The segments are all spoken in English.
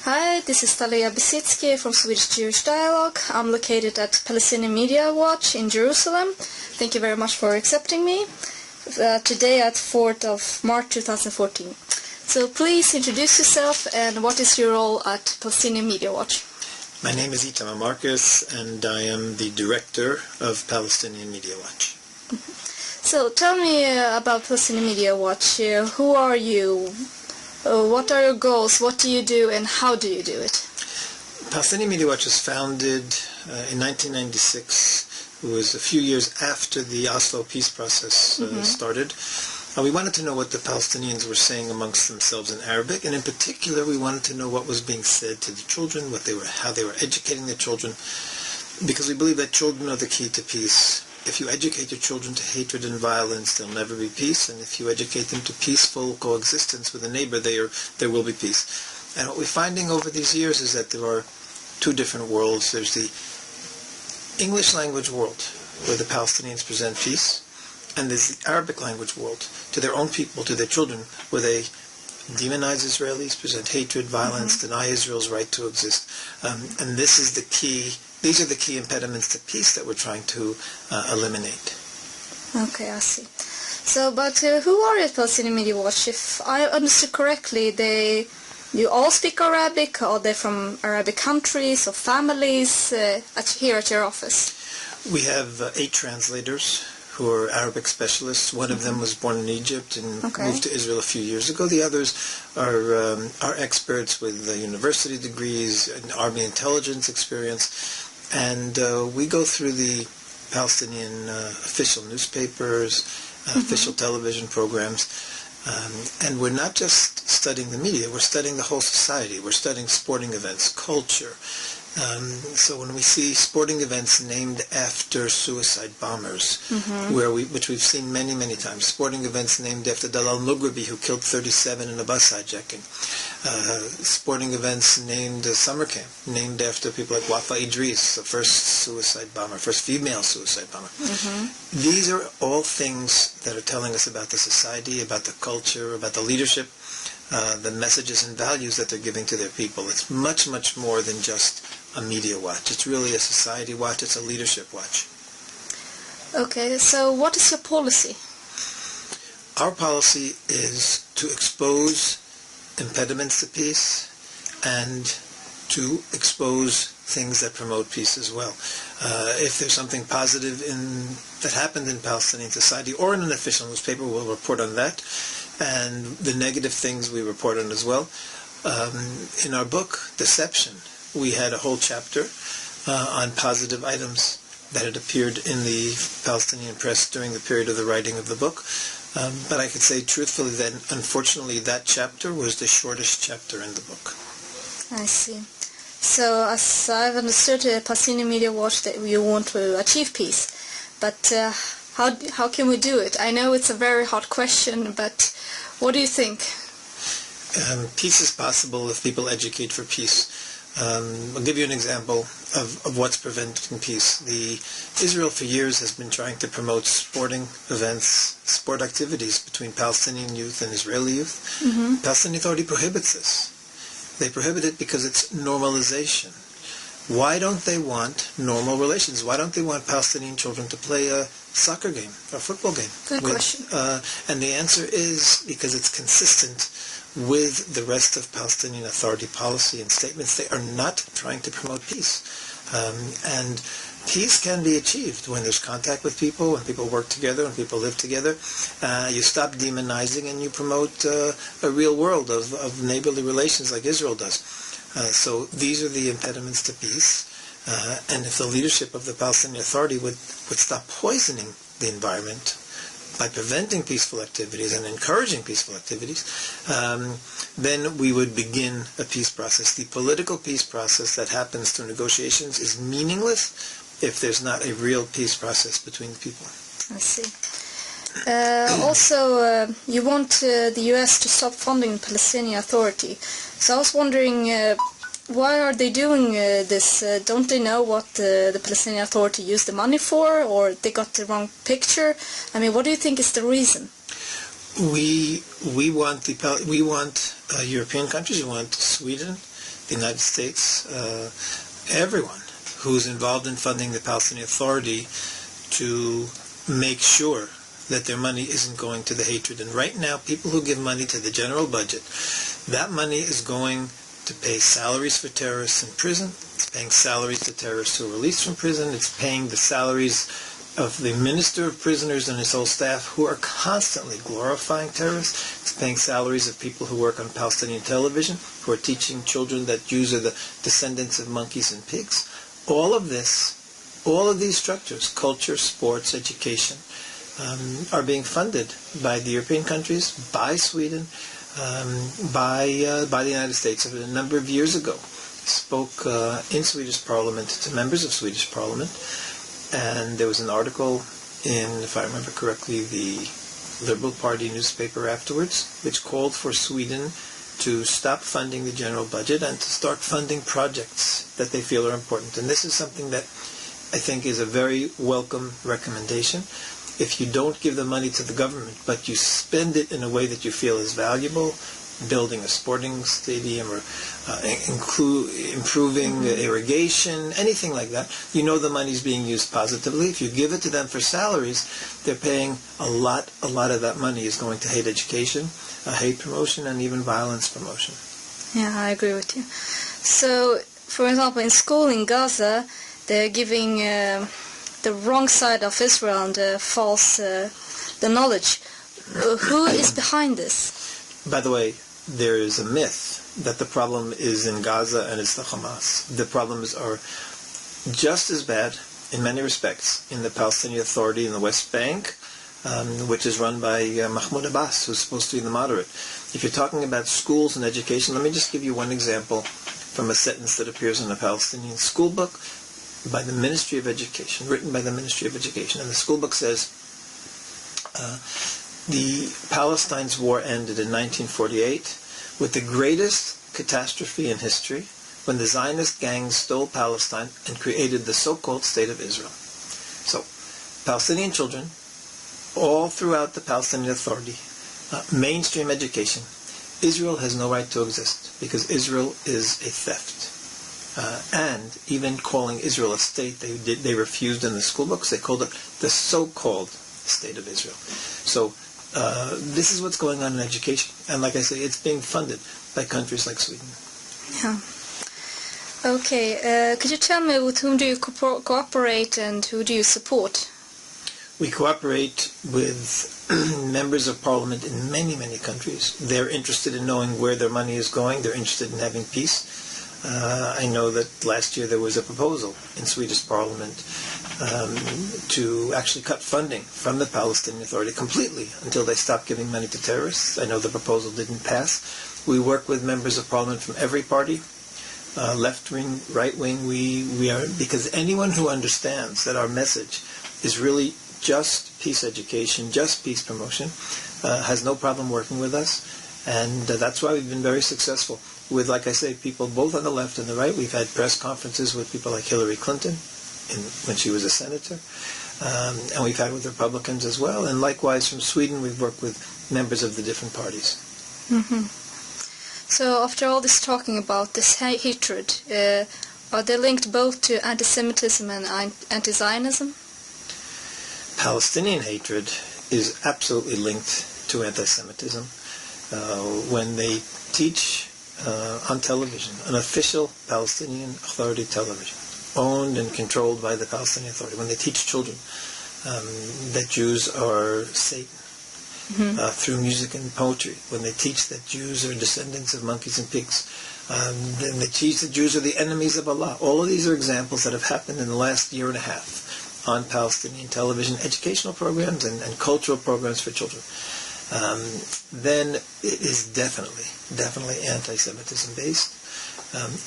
Hi, this is Talia Besitsky from Swedish Jewish Dialogue. I'm located at Palestinian Media Watch in Jerusalem. Thank you very much for accepting me today at 4th of March 2014. So please introduce yourself and what is your role at Palestinian Media Watch? My name is Itamar Marcus and I am the director of Palestinian Media Watch. So tell me about Palestinian Media Watch. Who are you? What are your goals? What do you do and how do you do it? Palestinian Media Watch was founded in 1996. It was a few years after the Oslo peace process started. We wanted to know what the Palestinians were saying amongst themselves in Arabic, and in particular we wanted to know what was being said to the children, how they were educating their children, because we believe that children are the key to peace. If you educate your children to hatred and violence, there'll never be peace, and if you educate them to peaceful coexistence with a neighbor, there will be peace. And what we're finding over these years is that there are two different worlds. There's the English language world, where the Palestinians present peace, and there's the Arabic language world, to their own people, to their children, where they demonize Israelis, present hatred, violence, deny Israel's right to exist. And this is the key. These are the key impediments to peace that we're trying to eliminate. Okay, I see. So, but who are at Palestinian Media Watch? If I understood correctly, you all speak Arabic, or they're from Arabic countries or families here at your office? We have 8 translators who are Arabic specialists. One of them was born in Egypt and moved to Israel a few years ago. The others are experts with university degrees and army intelligence experience. And we go through the Palestinian official newspapers, official television programs, and we're not just studying the media, we're studying the whole society. We're studying sporting events, culture. So when we see sporting events named after suicide bombers, which we've seen many, many times, sporting events named after Dalal Mughrabi, who killed 37 in a bus hijacking, sporting events named summer camp, named after people like Wafa Idris, the first suicide bomber, first female suicide bomber. These are all things that are telling us about the society, about the culture, about the leadership, the messages and values that they're giving to their people. It's much, much more than just a media watch. It's really a society watch. It's a leadership watch. Okay, so what is your policy? Our policy is to expose impediments to peace and to expose things that promote peace as well. If there's something positive that happened in Palestinian society or in an official newspaper, we'll report on that. And the negative things we report on as well. In our book, Deception, we had a whole chapter on positive items that had appeared in the Palestinian press during the period of the writing of the book. But I could say truthfully that, unfortunately, that chapter was the shortest chapter in the book. I see. So, as I've understood, Palestinian Media Watch, that you want to achieve peace. But how can we do it? I know it's a very hard question, but what do you think? Peace is possible if people educate for peace. I'll give you an example of what's preventing peace. Israel for years has been trying to promote sporting events, sport activities between Palestinian youth and Israeli youth. The Palestinian Authority prohibits this. They prohibit it because it's normalization. Why don't they want normal relations? Why don't they want Palestinian children to play a soccer game or a football game? Good question. And the answer is because it's consistent with the rest of Palestinian Authority policy and statements. They are not trying to promote peace. And peace can be achieved when there's contact with people, when people work together, when people live together. You stop demonizing and you promote a real world of neighborly relations like Israel does. So these are the impediments to peace. And if the leadership of the Palestinian Authority would stop poisoning the environment by preventing peaceful activities and encouraging peaceful activities, then we would begin a peace process. The political peace process that happens through negotiations is meaningless if there's not a real peace process between the people. I see. Also, you want the U.S. to stop funding the Palestinian Authority. So I was wondering, why are they doing this? Don't they know what the Palestinian Authority used the money for, or they got the wrong picture? I mean, what do you think is the reason? we want European countries, we want Sweden, the United States, everyone who's involved in funding the Palestinian Authority to make sure that their money isn't going to the hatred. And right now, people who give money to the general budget, that money is going to pay salaries for terrorists in prison. It's paying salaries to terrorists who are released from prison. It's paying the salaries of the Minister of Prisoners and his whole staff who are constantly glorifying terrorists. It's paying salaries of people who work on Palestinian television, who are teaching children that Jews are the descendants of monkeys and pigs. All of these structures, culture, sports, education, are being funded by the European countries, by Sweden, by the United States. A number of years ago, I spoke in Swedish Parliament to members of Swedish Parliament, and there was an article in, if I remember correctly, the Liberal Party newspaper afterwards, which called for Sweden to stop funding the general budget and to start funding projects that they feel are important. And this is something that I think is a very welcome recommendation. If you don't give the money to the government, but you spend it in a way that you feel is valuable, building a sporting stadium or improving irrigation, anything like that, you know the money's being used positively. If you give it to them for salaries, they're paying a lot of that money is going to hate education, hate promotion, and even violence promotion. Yeah, I agree with you. So, for example, in school in Gaza, they're giving the wrong side of Israel and false the knowledge. Who is behind this? By the way, there is a myth that the problem is in Gaza and it's the Hamas. The problems are just as bad in many respects in the Palestinian Authority in the West Bank, which is run by Mahmoud Abbas, who's supposed to be the moderate. If you're talking about schools and education, let me just give you one example from a sentence that appears in a Palestinian school book by the Ministry of Education, written by the Ministry of Education. And the school book says, the Palestine's war ended in 1948 with the greatest catastrophe in history when the Zionist gangs stole Palestine and created the so-called State of Israel. So, Palestinian children, all throughout the Palestinian Authority, mainstream education, Israel has no right to exist because Israel is a theft. And even calling Israel a state, they refused in the school books. They called it the so-called State of Israel. So this is what's going on in education. And like I say, it's being funded by countries like Sweden. Yeah. Okay. Could you tell me with whom do you cooperate and who do you support? We cooperate with members of parliament in many, many countries. They're interested in knowing where their money is going. They're interested in having peace. I know that last year there was a proposal in Swedish Parliament to actually cut funding from the Palestinian Authority completely until they stop giving money to terrorists. I know the proposal didn't pass. We work with members of Parliament from every party, left wing, right wing. We are, because anyone who understands that our message is really just peace education, just peace promotion, has no problem working with us. And that's why we've been very successful with, like I say, people both on the left and the right. We've had press conferences with people like Hillary Clinton when she was a senator. And we've had with Republicans as well. And likewise from Sweden, we've worked with members of the different parties. Mm-hmm. So after all this talking about this hatred, are they linked both to anti-Semitism and anti-Zionism? Palestinian hatred is absolutely linked to anti-Semitism. When they teach on television, an official Palestinian Authority television, owned and controlled by the Palestinian Authority, when they teach children that Jews are Satan, through music and poetry, when they teach that Jews are descendants of monkeys and pigs, then they teach that Jews are the enemies of Allah. All of these are examples that have happened in the last year and a half on Palestinian television, educational programs and cultural programs for children. Then it is definitely anti-Semitism based.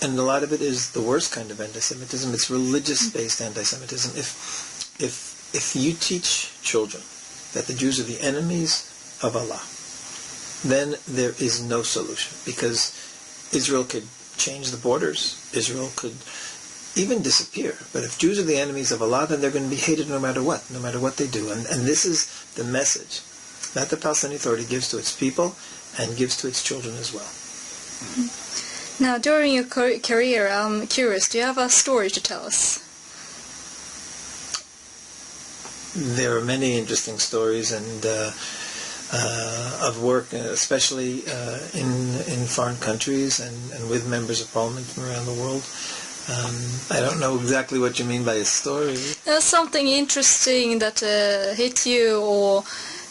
And a lot of it is the worst kind of anti-Semitism. It's religious-based anti-Semitism. If you teach children that the Jews are the enemies of Allah, then there is no solution, because Israel could change the borders. Israel could even disappear. But if Jews are the enemies of Allah, then they're going to be hated no matter what they do. And this is the message that the Palestinian Authority gives to its people and gives to its children as well. Now, during your career, I'm curious, do you have a story to tell us? There are many interesting stories and of work, especially in foreign countries and with members of parliament from around the world. I don't know exactly what you mean by a story. Something interesting that hit you, or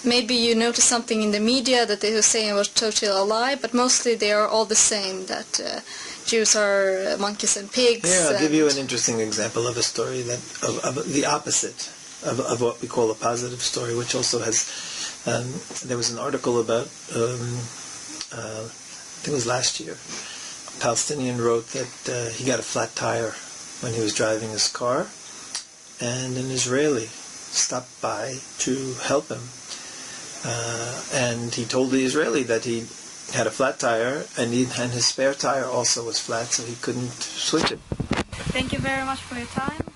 maybe you noticed something in the media that they were saying was totally a lie, but mostly they are all the same, that Jews are monkeys and pigs. Yeah, I'll give you an interesting example of a story that of the opposite of what we call a positive story, which also has, there was an article about, I think it was last year, a Palestinian wrote that he got a flat tire when he was driving his car, and an Israeli stopped by to help him. And he told the Israeli that he had a flat tire, and his spare tire also was flat, so he couldn't switch it. Thank you very much for your time.